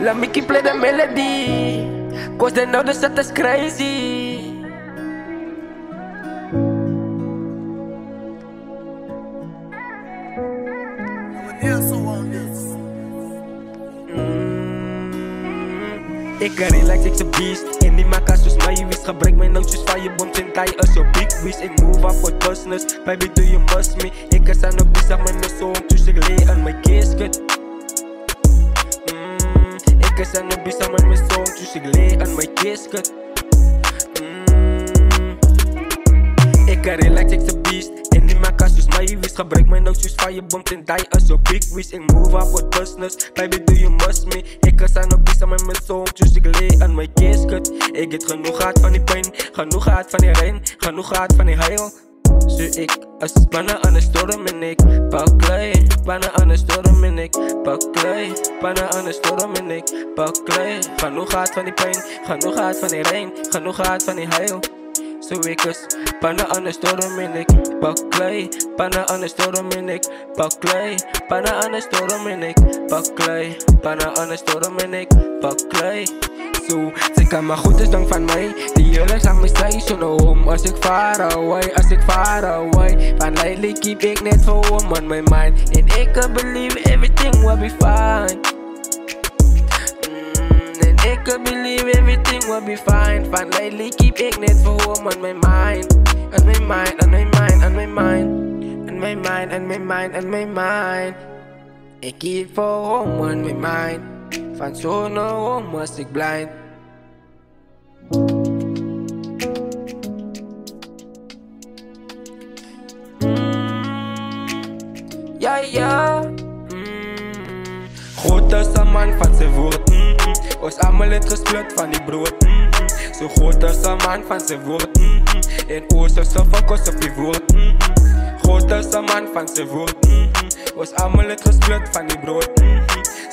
Let me keep play the melody, cause they know the shit is crazy. Ik relax, ik z'n beast. In die maka soos my, je wist gebruik my nou soos firebombs en die is your big wish. Ik move up for business, baby do you miss me? Ik is aan op bezig met my song, soos ek lay in my casket. Ik is aan op bezig met my song, soos ek lay in my casket. Ik relax, ik z'n beast. In die maka soos my, je wist gebruik my nou soos firebombs en die is your big wish. Ik move up for business, baby do you miss me? Ik is aan op bezig met my song, soos ek lay in my casket. Ik het genoeg gehad van die pijn, genoeg gehad van die rein, genoeg gehad van die huil. So ik is bijna aan de storm en ik pak klei, bijna aan de storm en ik pak klei, bijna aan de storm en ik pak klei. Genoeg gehad van die pijn, genoeg gehad van die rein, genoeg gehad van die huil. So ik is bijna aan de storm en ik pak klei, bijna aan de storm en ik pak klei, bijna aan de storm en ik pak klei, bijna aan de storm en ik pak klei. So, ze kan maar goed is dank van mij. Die jullie zag me stijgen zo om als ik far away, als ik far away. Van lately keep ik net voor home on my mind. And ik can believe everything will be fine. And ik can believe everything will be fine. Van lately keep ik net voor home on my mind. On my mind, on my mind, on my mind. On my mind, on my mind, on my mind. Ik keep voor home on my mind. Van zo naar home was ik blind. Ja, ja. Groot is een man van zijn woord. Ons allemaal het gesplit van die brood. Zo groot is een man van zijn woord. En oors is een focus op die woord. Groot is een man van zijn woord. Ons allemaal het gesplit van die brood.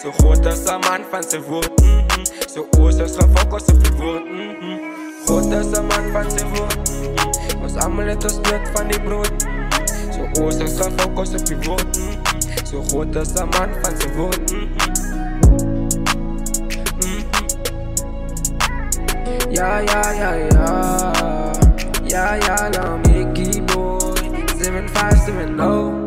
Zo groot is een man van zijn woord. Zo oors is gefocust op die woord. Groot is een man van zijn woord. Ons allemaal het gesplit van die brood. Zo oors is gefocust op die woord. Zo groot is een man van zijn woord. Ja, ja, ja, ja. Ja, ja, nou Mickey boy 7570.